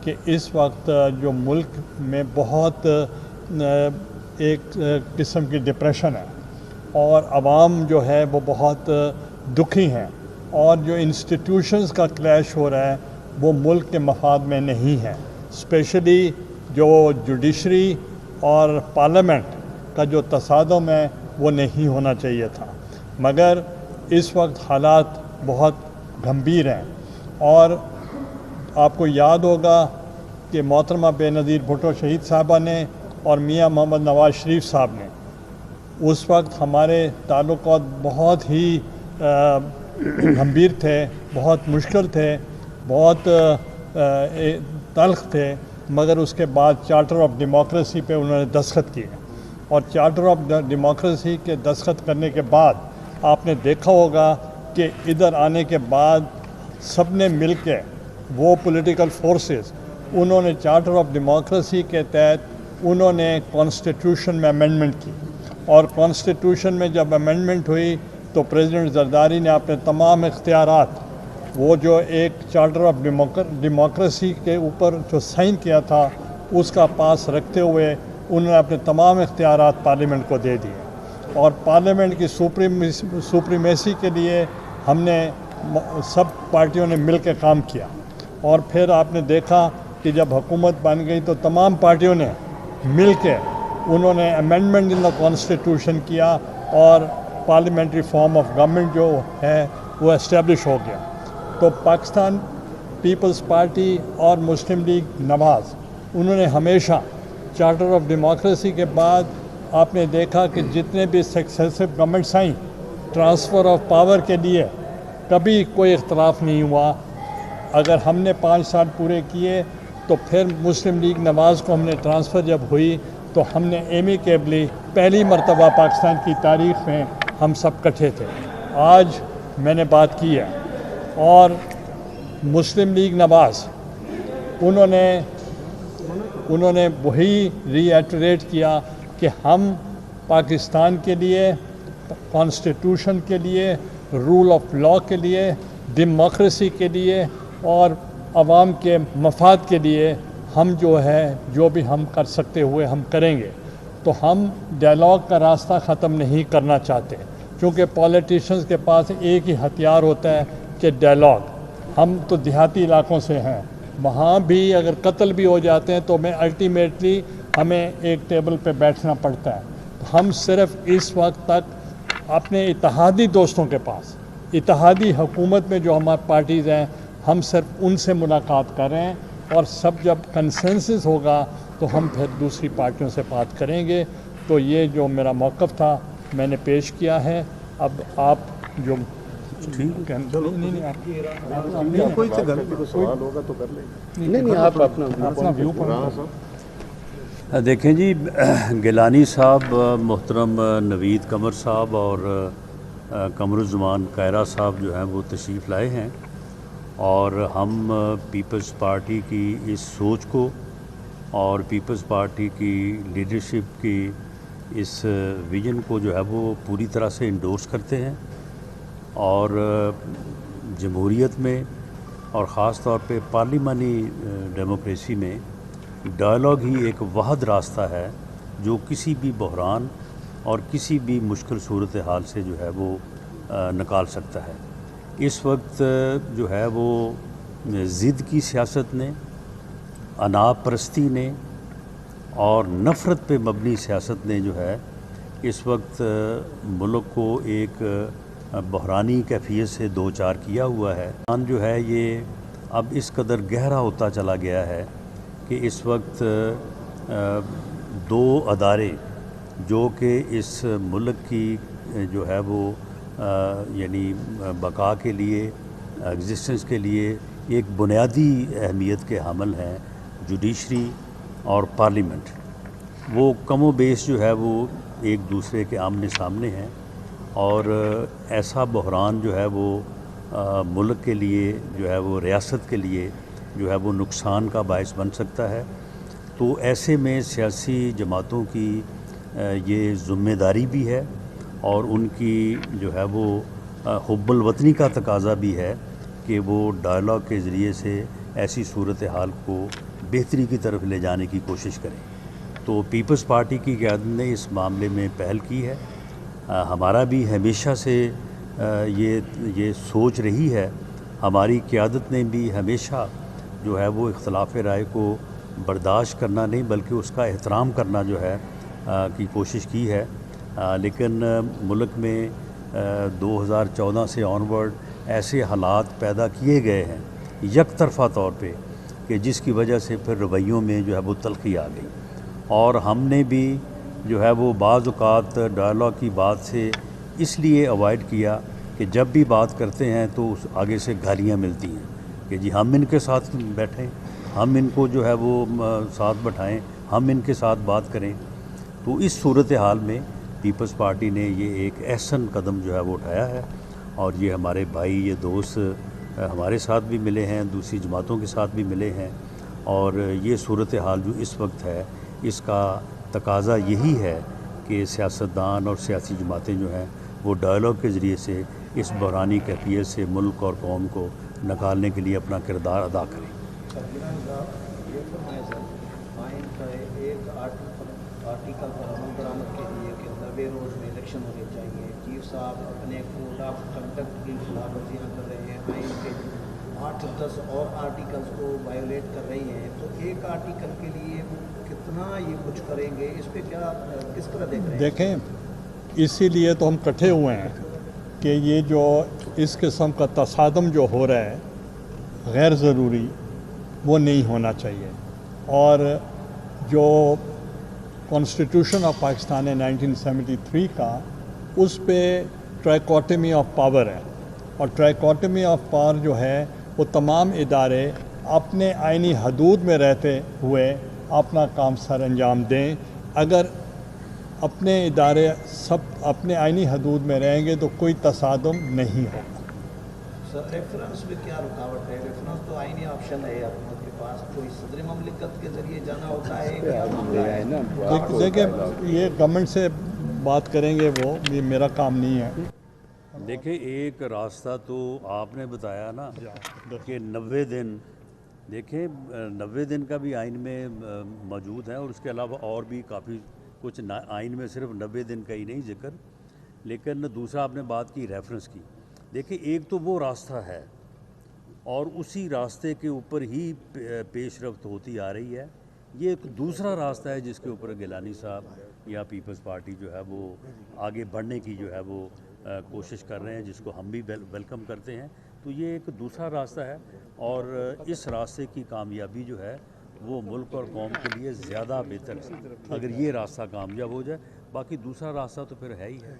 کہ اس وقت جو ملک میں بہت ایک قسم کی ڈپریشن ہے اور عوام جو ہے وہ بہت دکھی ہیں، اور جو انسٹیٹیوشنز کا کلیش ہو رہا ہے وہ ملک کے مفاد میں نہیں ہے، اسپیشلی جو جوڈیشری اور پارلیمنٹ کا جو تصادم ہے وہ نہیں ہونا چاہیے تھا، مگر اس وقت حالات بہت گھمبیر ہیں۔ اور آپ کو یاد ہوگا کہ محترمہ بے نظیر بھٹو شہید صاحبہ نے اور میاں محمد نواز شریف صاحب نے اس وقت ہمارے تعلقات بہت ہی گھمبیر تھے، بہت مشکل تھے، بہت تلخ تھے، مگر اس کے بعد چارٹر آف ڈیموکریسی پہ انہوں نے دستخط کیے، اور چارٹر آف ڈیموکریسی کے دستخط کرنے کے بعد آپ نے دیکھا ہوگا کہ ادھر آنے کے بعد سب نے مل کے وہ پولیٹیکل فورسز انہوں نے چارٹر آف ڈیموکریسی کے تحت انہوں نے کانسٹیٹیوشن میں امینڈمنٹ کی، اور کانسٹیٹیوشن میں جب امینڈمنٹ ہوئی تو پریزیڈنٹ زرداری نے اپنے تمام اختیارات وہ جو ایک چارٹر آف ڈیموکریسی کے اوپر جو سائن کیا تھا اس کا پاس رکھتے ہوئے انہوں نے اپنے تمام اختیارات پارلیمنٹ کو دے دیے، اور پارلیمنٹ کی سپریمیسی کے لیے ہم نے سب پارٹیوں نے مل کے کام کیا، اور پھر آپ نے دیکھا کہ جب حکومت بن گئی تو تمام پارٹیوں نے مل کے انہوں نے امینڈمنٹ ان دا کانسٹیٹیوشن کیا، اور پارلیمنٹری فارم آف گورنمنٹ جو ہے وہ اسٹیبلش ہو گیا۔ تو پاکستان پیپلز پارٹی اور مسلم لیگ نواز انہوں نے ہمیشہ چارٹر آف ڈیموکریسی کے بعد آپ نے دیکھا کہ جتنے بھی سکسیسو گورنمنٹس آئیں ٹرانسفر آف پاور کے لیے کبھی کوئی اختلاف نہیں ہوا۔ اگر ہم نے 5 سال پورے کیے تو پھر مسلم لیگ نواز کو ہم نے ٹرانسفر جب ہوئی تو ہم نے ایمیکیبلی پہلی مرتبہ پاکستان کی تاریخ میں ہم سب اکٹھے تھے۔ آج میں نے بات کی ہے، اور مسلم لیگ نواز انہوں نے وہی ری ایٹریٹ کیا کہ ہم پاکستان کے لیے، کانسٹیٹیوشن کے لیے، رول آف لاء کے لیے، ڈیموکریسی کے لیے اور عوام کے مفاد کے لیے ہم جو بھی ہم کر سکتے ہوئے ہم کریں گے۔ تو ہم ڈائلاگ کا راستہ ختم نہیں کرنا چاہتے، کیونکہ پولیٹیشنز کے پاس ایک ہی ہتھیار ہوتا ہے کہ ڈائلاگ۔ ہم تو دیہاتی علاقوں سے ہیں، وہاں بھی اگر قتل بھی ہو جاتے ہیں تو الٹیمیٹلی ہمیں ایک ٹیبل پہ بیٹھنا پڑتا ہے۔ تو ہم صرف اس وقت تک اپنے اتحادی دوستوں کے پاس، اتحادی حکومت میں جو ہماری پارٹیز ہیں، ہم صرف ان سے ملاقات کر رہے ہیں، اور سب جب کنسنسس ہوگا تو ہم پھر دوسری پارٹیوں سے بات کریں گے۔ تو یہ جو میرا موقف تھا میں نے پیش کیا ہے۔ اب آپ جو دیکھیں جی، گیلانی صاحب، محترم نوید قمر صاحب اور قمر الزمان کائرہ صاحب جو ہیں وہ تشریف لائے ہیں، اور ہم پیپلز پارٹی کی اس سوچ کو اور پیپلز پارٹی کی لیڈرشپ کی اس ویژن کو جو ہے وہ پوری طرح سے انڈورس کرتے ہیں، اور جمہوریت میں اور خاص طور پہ پارلیمانی ڈیموکریسی میں ڈائلاگ ہی ایک واحد راستہ ہے جو کسی بھی بحران اور کسی بھی مشکل صورتحال سے جو ہے وہ نکال سکتا ہے۔ اس وقت جو ہے وہ ضد کی سیاست نے، انا پرستی نے اور نفرت پہ مبنی سیاست نے جو ہے اس وقت ملک کو ایک بحرانی کیفیت سے دوچار کیا ہوا ہے۔ جو ہے یہ اب اس قدر گہرا ہوتا چلا گیا ہے کہ اس وقت 2 ادارے جو کہ اس ملک کی جو ہے وہ یعنی بقا کے لیے، ایگزسٹنس کے لیے ایک بنیادی اہمیت کے حامل ہیں، جوڈیشری اور پارلیمنٹ، وہ کم و بیش جو ہے وہ ایک دوسرے کے آمنے سامنے ہیں، اور ایسا بحران جو ہے وہ ملک کے لیے جو ہے وہ ریاست کے لیے جو ہے وہ نقصان کا باعث بن سکتا ہے۔ تو ایسے میں سیاسی جماعتوں کی یہ ذمہ داری بھی ہے، اور ان کی جو ہے وہ حب الوطنی کا تقاضا بھی ہے کہ وہ ڈائلاگ کے ذریعے سے ایسی صورتحال کو بہتری کی طرف لے جانے کی کوشش کریں. تو پیپلز پارٹی کی قیادت نے اس معاملے میں پہل کی ہے. ہمارا بھی ہمیشہ سے یہ سوچ رہی ہے. ہماری قیادت نے بھی ہمیشہ جو ہے وہ اختلاف رائے کو برداشت کرنا نہیں بلکہ اس کا احترام کرنا جو ہے کی کوشش کی ہے. لیکن ملک میں 2014 سے آنورڈ ایسے حالات پیدا کیے گئے ہیں یک طرفہ طور پہ کہ جس کی وجہ سے پھر رویوں میں جو ہے وہ تلخی آ گئی. اور ہم نے بھی جو ہے وہ بعض اوقات ڈائلاگ کی بات سے اس لیے اوائڈ کیا کہ جب بھی بات کرتے ہیں تو اس آگے سے گالیاں ملتی ہیں کہ جی ہم ان کے ساتھ بیٹھیں, ہم ان کو جو ہے وہ ساتھ بٹھائیں, ہم ان کے ساتھ بات کریں. تو اس صورتحال میں پیپلز پارٹی نے یہ ایک احسن قدم جو ہے وہ اٹھایا ہے. اور یہ ہمارے بھائی, یہ دوست ہمارے ساتھ بھی ملے ہیں, دوسری جماعتوں کے ساتھ بھی ملے ہیں. اور یہ صورتحال جو اس وقت ہے اس کا تقاضا یہی ہے کہ سیاستدان اور سیاسی جماعتیں جو ہیں وہ ڈائلاگ کے ذریعے سے اس بحرانی کیفیت سے ملک اور قوم کو نکالنے کے لیے اپنا کردار ادا کریں. آرٹیکل پر عمل درآمد کے لیے کہ 90 روز میں الیکشن ہونے چاہیے. چیف صاحب اپنے کوڈ آف کنڈکٹ کی خلاف ورزیاں کر رہے ہیں, آئین کے 8-10 اور آرٹیکلس کو وائولیٹ کر رہی ہیں. تو ایک آرٹیکل کے لیے کتنا یہ کچھ کریں گے, اس پہ کیا کس طرح دیکھ رہے ہیں؟ دیکھیں, اسی لیے تو ہم کٹھے ہوئے ہیں کہ یہ جو اس قسم کا تصادم جو ہو رہا ہے غیر ضروری وہ نہیں ہونا چاہیے. اور جو کانسٹیٹیوشن آف پاکستان ہے 1973 کا, اس پہ ٹرائیکاٹمی آف پاور ہے. اور ٹرائیکاٹمی آف پاور جو ہے وہ تمام ادارے اپنے آئینی حدود میں رہتے ہوئے اپنا کام سر انجام دیں. اگر اپنے ادارے سب اپنے آئینی حدود میں رہیں گے تو کوئی تصادم نہیں ہوگا. سر ریفرنس میں کیا رکاوٹ ہے؟ ریفرنس تو آئینی آپشن ہے آپ کے پاس, کوئی صدر مملکت کے ذریعے جانا ہوتا ہے کیا معاملہ ہے؟ دیکھیں, یہ گورنمنٹ سے بات کریں گے, وہ یہ میرا کام نہیں ہے. دیکھیں, ایک راستہ تو آپ نے بتایا نا کہ 90 دن. دیکھیں 90 دن کا بھی آئین میں موجود ہے, اور اس کے علاوہ اور بھی کافی کچھ آئین میں صرف 90 دن کا ہی نہیں ذکر. لیکن دوسرا آپ نے بات کی ریفرنس کی. دیکھیں, ایک تو وہ راستہ ہے اور اسی راستے کے اوپر ہی پیش رفت ہوتی آ رہی ہے. یہ ایک دوسرا راستہ ہے جس کے اوپر گیلانی صاحب یا پیپلز پارٹی جو ہے وہ آگے بڑھنے کی جو ہے وہ کوشش کر رہے ہیں, جس کو ہم بھی ویلکم کرتے ہیں. تو یہ ایک دوسرا راستہ ہے, اور اس راستے کی کامیابی جو ہے وہ ملک اور قوم کے لیے زیادہ بہتر ہے اگر یہ راستہ کامیاب ہو جائے. باقی دوسرا راستہ تو پھر ہے ہی ہے.